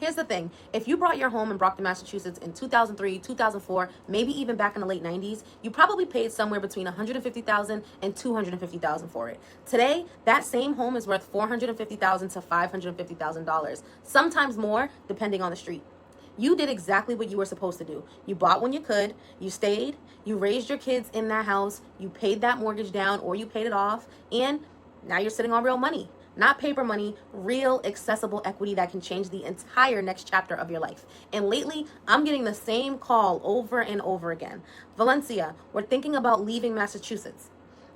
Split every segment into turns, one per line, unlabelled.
Here's the thing. If you bought your home in Brockton, Massachusetts in 2003, 2004, maybe even back in the late 90s, you probably paid somewhere between $150,000 and $250,000 for it. Today, that same home is worth $450,000 to $550,000, sometimes more depending on the street. You did exactly what you were supposed to do. You bought when you could, you stayed, you raised your kids in that house, you paid that mortgage down or you paid it off, and now you're sitting on real money. Not paper money, real accessible equity that can change the entire next chapter of your life. And lately, I'm getting the same call over and over again. Valencia, we're thinking about leaving Massachusetts.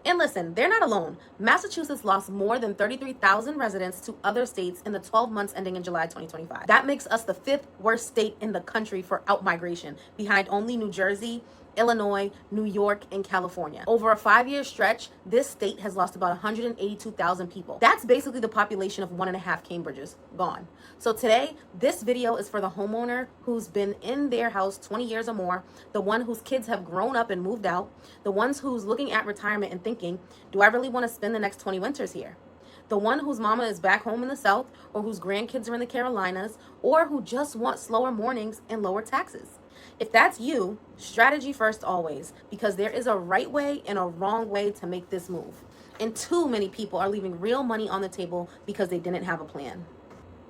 And listen, they're not alone. Massachusetts lost more than 33,000 residents to other states in the 12 months ending in July 2025. That makes us the 5th worst state in the country for outmigration, behind only New Jersey, Illinois, New York, and California. Over a 5-year stretch, this state has lost about 182,000 people. That's basically the population of 1.5 Cambridges gone. So today, this video is for the homeowner who's been in their house 20 years or more, the one whose kids have grown up and moved out, the ones who's looking at retirement and thinking, do I really want to spend the next 20 winters here? The one whose mama is back home in the South, or whose grandkids are in the Carolinas, or who just want slower mornings and lower taxes. If that's you, strategy first always, because there is a right way and a wrong way to make this move. And too many people are leaving real money on the table because they didn't have a plan.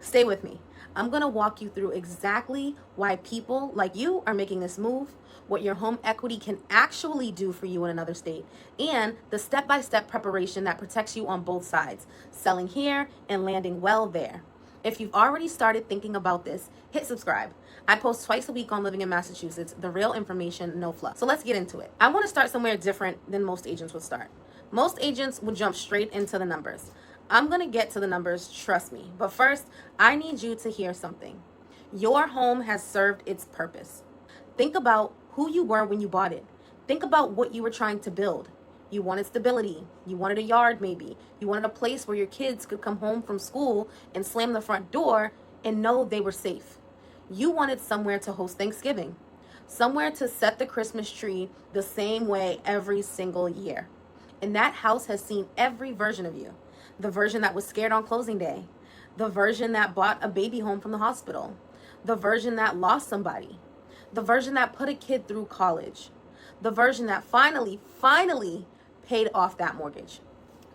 Stay with me. I'm going to walk you through exactly why people like you are making this move, what your home equity can actually do for you in another state, and the step-by-step preparation that protects you on both sides, selling here and landing well there. If you've already started thinking about this, hit subscribe. I post twice a week on living in Massachusetts, the real information, no fluff. So let's get into it. I want to start somewhere different than most agents would start. Most agents would jump straight into the numbers. I'm going to get to the numbers, trust me. But first, I need you to hear something. Your home has served its purpose. Think about who you were when you bought it. Think about what you were trying to build. You wanted stability. You wanted a yard maybe. You wanted a place where your kids could come home from school and slam the front door and know they were safe. You wanted somewhere to host Thanksgiving. Somewhere to set the Christmas tree the same way every single year. And that house has seen every version of you. The version that was scared on closing day. The version that bought a baby home from the hospital. The version that lost somebody. The version that put a kid through college. The version that finally paid off that mortgage.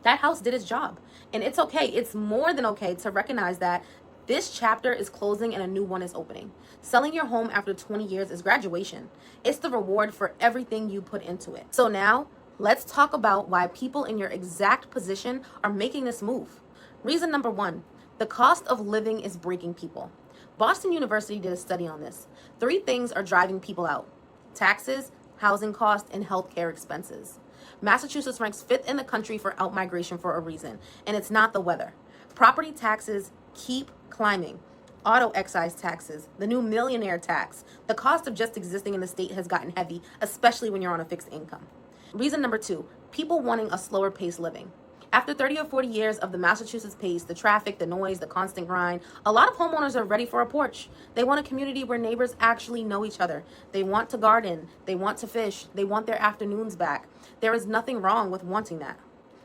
That house did its job. And it's okay. It's more than okay to recognize that this chapter is closing and a new one is opening. Selling your home after 20 years is graduation. It's the reward for everything you put into it. So now, let's talk about why people in your exact position are making this move. Reason number 1, the cost of living is breaking people. Boston University did a study on this. 3 things are driving people out: taxes, housing costs, and healthcare expenses. Massachusetts ranks 5th in the country for outmigration for a reason, and it's not the weather. Property taxes keep climbing. Auto excise taxes, the new millionaire tax. The cost of just existing in the state has gotten heavy, especially when you're on a fixed income. Reason number 2, people wanting a slower paced living. After 30 or 40 years of the Massachusetts pace, the traffic, the noise, the constant grind, a lot of homeowners are ready for a porch. They want a community where neighbors actually know each other. They want to garden. They want to fish. They want their afternoons back. There is nothing wrong with wanting that.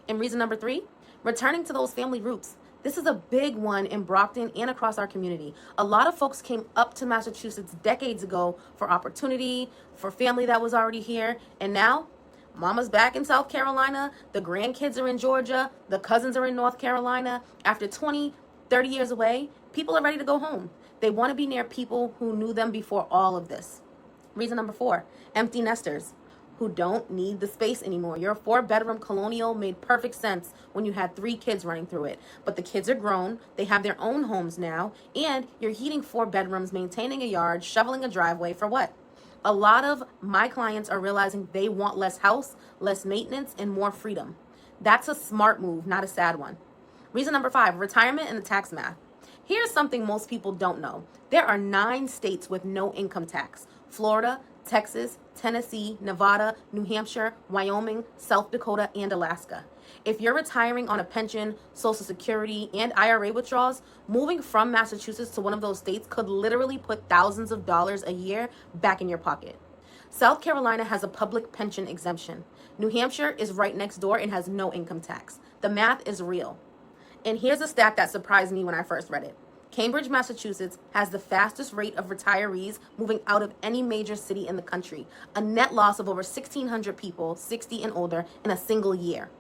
And reason number 3, returning to those family roots. This is a big one in Brockton and across our community. A lot of folks came up to Massachusetts decades ago for opportunity, for family that was already here, and now Mama's back in South Carolina, the grandkids are in Georgia, the cousins are in North Carolina. After 20, 30 years away, people are ready to go home. They want to be near people who knew them before all of this. Reason number 4, empty nesters who don't need the space anymore. Your 4-bedroom colonial made perfect sense when you had 3 kids running through it. But the kids are grown, they have their own homes now, and you're heating 4 bedrooms, maintaining a yard, shoveling a driveway for what? A lot of my clients are realizing they want less house, less maintenance, and more freedom. That's a smart move, not a sad one. Reason number 5, retirement and the tax math. Here's something most people don't know. There are 9 states with no income tax: Florida, Texas, Tennessee, Nevada, New Hampshire, Wyoming, South Dakota, and Alaska. If you're retiring on a pension, Social Security, and IRA withdrawals, moving from Massachusetts to one of those states could literally put thousands of dollars a year back in your pocket. South Carolina has a public pension exemption. New Hampshire is right next door and has no income tax. The math is real. And here's a stat that surprised me when I first read it. Cambridge, Massachusetts has the fastest rate of retirees moving out of any major city in the country, a net loss of over 1,600 people, 60 and older, in a single year.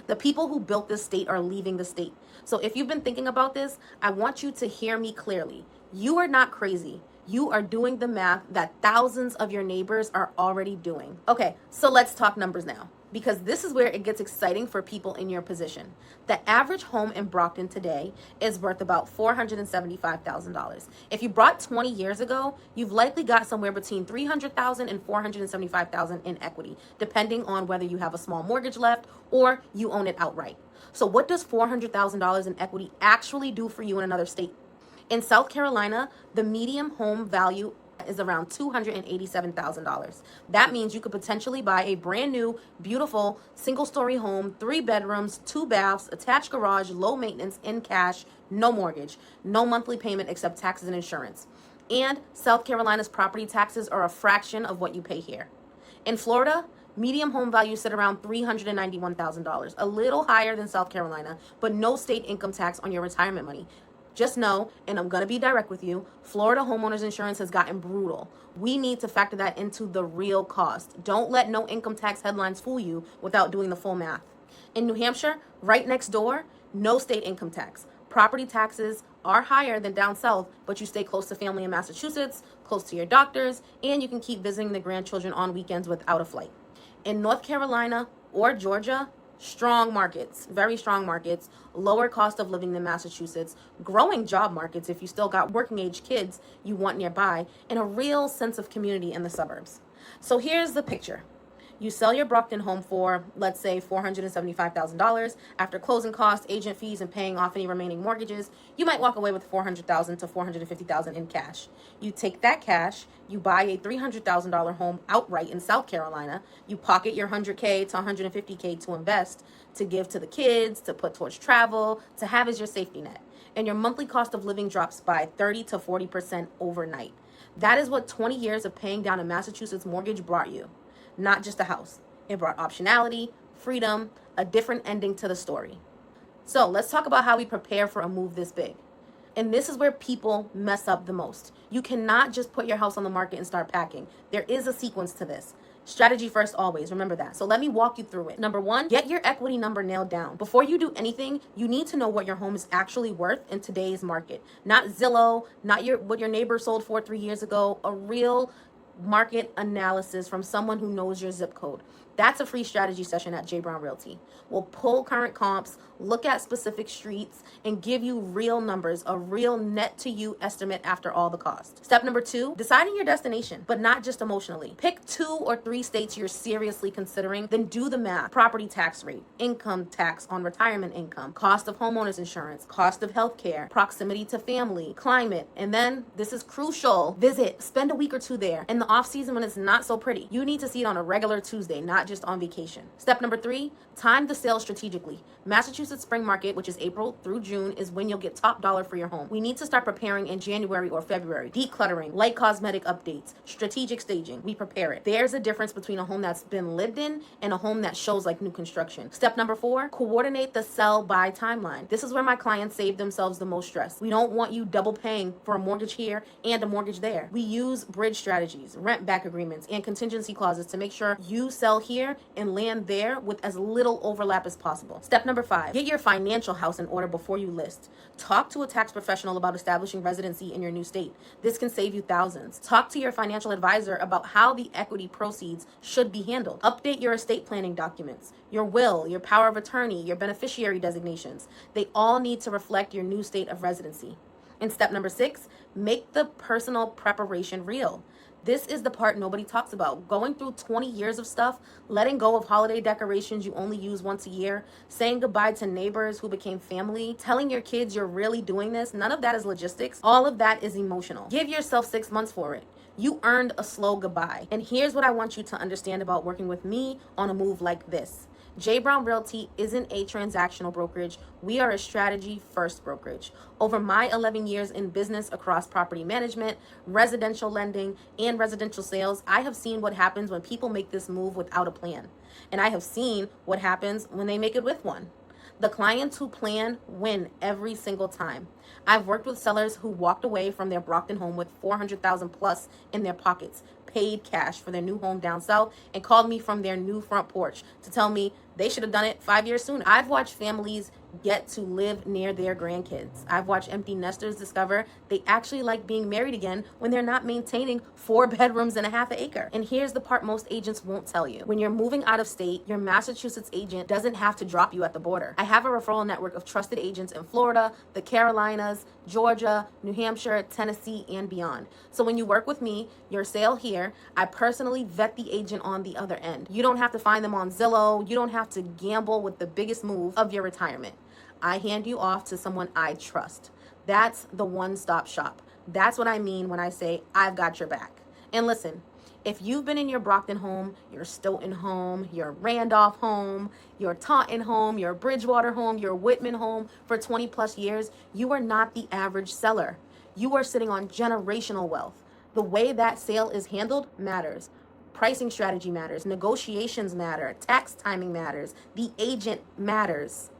The people who built this state are leaving the state. So if you've been thinking about this, I want you to hear me clearly. You are not crazy. You are doing the math that thousands of your neighbors are already doing. Okay, so let's talk numbers now, because this is where it gets exciting for people in your position. The average home in Brockton today is worth about $475,000. If you bought 20 years ago, you've likely got somewhere between $300,000 and $475,000 in equity, depending on whether you have a small mortgage left or you own it outright. So what does $400,000 in equity actually do for you in another state? In South Carolina, the median home value is around $287,000. That means you could potentially buy a brand new, beautiful, single-story home, 3 bedrooms, 2 baths, attached garage, low maintenance, in cash, no mortgage, no monthly payment except taxes and insurance. And South Carolina's property taxes are a fraction of what you pay here. In Florida, median home values sit around $391,000, a little higher than South Carolina, but no state income tax on your retirement money. Just know, and I'm going to be direct with you, Florida homeowners insurance has gotten brutal. We need to factor that into the real cost. Don't let no income tax headlines fool you without doing the full math. In New Hampshire, right next door, no state income tax. Property taxes are higher than down south, but you stay close to family in Massachusetts, close to your doctors, and you can keep visiting the grandchildren on weekends without a flight. In North Carolina or Georgia, strong markets, very strong markets, lower cost of living than Massachusetts, growing job markets if you still got working age kids you want nearby, and a real sense of community in the suburbs. So here's the picture. You sell your Brockton home for, let's say, $475,000. After closing costs, agent fees, and paying off any remaining mortgages, you might walk away with $400,000 to $450,000 in cash. You take that cash, you buy a $300,000 home outright in South Carolina. You pocket your $100K to $150K to invest, to give to the kids, to put towards travel, to have as your safety net. And your monthly cost of living drops by 30 to 40% overnight. That is what 20 years of paying down a Massachusetts mortgage brought you. Not just a house. It brought optionality, freedom, a different ending to the story. So let's talk about how we prepare for a move this big. And this is where people mess up the most. You cannot just put your house on the market and start packing. There is a sequence to this. Strategy first always, remember that. So let me walk you through it. Number 1, get your equity number nailed down. Before you do anything, you need to know what your home is actually worth in today's market. Not Zillow, not what your neighbor sold for 3 years ago, a real market analysis from someone who knows your zip code. That's a free strategy session at J. Brown Realty. We'll pull current comps, look at specific streets, and give you real numbers, a real net to you estimate after all the cost. Step number 2, deciding your destination, but not just emotionally. Pick 2 or 3 states you're seriously considering, then do the math. Property tax rate, income tax on retirement income, cost of homeowners insurance, cost of healthcare, proximity to family, climate, and then, this is crucial, visit, spend a week or 2 there. In the off season when it's not so pretty, you need to see it on a regular Tuesday, not just on vacation. Step number 3, time the sale strategically. Massachusetts spring market, which is April through June, is when you'll get top dollar for your home. We need to start preparing in January or February. Decluttering, light cosmetic updates, strategic staging. We prepare it. There's a difference between a home that's been lived in and a home that shows like new construction. Step number 4, coordinate the sell-buy timeline. This is where my clients save themselves the most stress. We don't want you double paying for a mortgage here and a mortgage there. We use bridge strategies, rent back agreements, and contingency clauses to make sure you sell here and land there with as little overlap as possible. Step number 5, get your financial house in order before you list. Talk to a tax professional about establishing residency in your new state. This can save you thousands. Talk to your financial advisor about how the equity proceeds should be handled. Update your estate planning documents, your will, your power of attorney, your beneficiary designations. They all need to reflect your new state of residency. And step number 6, make the personal preparation real. This is the part nobody talks about. Going through 20 years of stuff, letting go of holiday decorations you only use once a year, saying goodbye to neighbors who became family, telling your kids you're really doing this. None of that is logistics. All of that is emotional. Give yourself 6 months for it. You earned a slow goodbye. And here's what I want you to understand about working with me on a move like this. J. Brown Realty isn't a transactional brokerage. We are a strategy-first brokerage. Over my 11 years in business across property management, residential lending, and residential sales, I have seen what happens when people make this move without a plan. And I have seen what happens when they make it with one. The clients who plan win every single time. I've worked with sellers who walked away from their Brockton home with $400,000 plus in their pockets, paid cash for their new home down south, and called me from their new front porch to tell me they should have done it 5 years sooner. I've watched families get to live near their grandkids. I've watched empty nesters discover they actually like being married again when they're not maintaining 4 bedrooms and a half an acre. And here's the part most agents won't tell you. When you're moving out of state, your Massachusetts agent doesn't have to drop you at the border. I have a referral network of trusted agents in Florida, the Carolinas, Georgia, New Hampshire, Tennessee, and beyond. So when you work with me, your sale here, I personally vet the agent on the other end. You don't have to find them on Zillow. You don't have to gamble with the biggest move of your retirement. I hand you off to someone I trust. That's the one-stop shop. That's what I mean when I say I've got your back. And listen, if you've been in your Brockton home, your Stoughton home, your Randolph home, your Taunton home, your Bridgewater home, your Whitman home for 20 plus years, you are not the average seller. You are sitting on generational wealth. The way that sale is handled matters. Pricing strategy matters. Negotiations matter. Tax timing matters. The agent matters.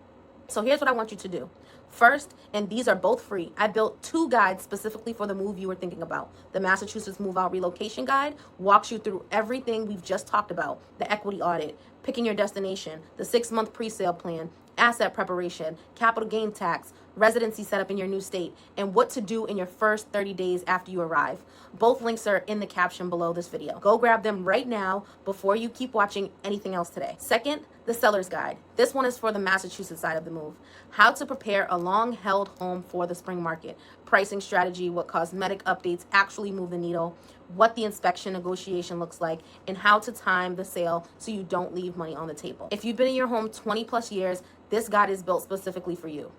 So here's what I want you to do. First, and these are both free, I built 2 guides specifically for the move you were thinking about. The Massachusetts Move Out Relocation Guide walks you through everything we've just talked about. The equity audit, picking your destination, the 6-month pre-sale plan, asset preparation, capital gain tax, residency setup in your new state, and what to do in your first 30 days after you arrive. Both links are in the caption below this video. Go grab them right now before you keep watching anything else today. Second, the seller's guide. This one is for the Massachusetts side of the move. How to prepare a long-held home for the spring market. Pricing strategy, what cosmetic updates actually move the needle, what the inspection negotiation looks like, and how to time the sale so you don't leave money on the table. If you've been in your home 20 plus years, this guide is built specifically for you.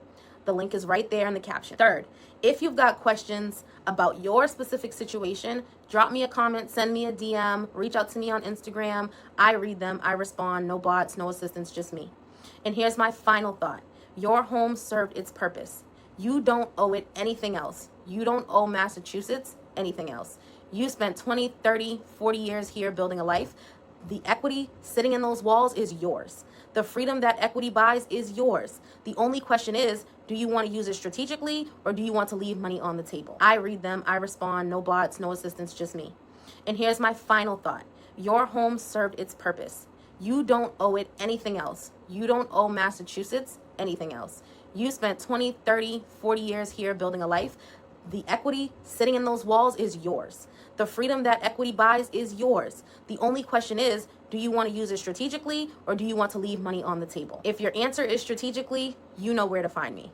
The link is right there in the caption. Third, if you've got questions about your specific situation, drop me a comment, send me a DM, reach out to me on Instagram. I read them, I respond, no bots, no assistants, just me. And here's my final thought. Your home served its purpose. You don't owe it anything else. You don't owe Massachusetts anything else. You spent 20, 30, 40 years here building a life. The equity sitting in those walls is yours. The freedom that equity buys is yours. The only question is, do you want to use it strategically or do you want to leave money on the table? I read them, I respond, no bots, no assistants, just me. And here's my final thought. Your home served its purpose. You don't owe it anything else. You don't owe Massachusetts anything else. You spent 20, 30, 40 years here building a life. The equity sitting in those walls is yours. The freedom that equity buys is yours. The only question is, do you want to use it strategically or do you want to leave money on the table? If your answer is strategically, you know where to find me.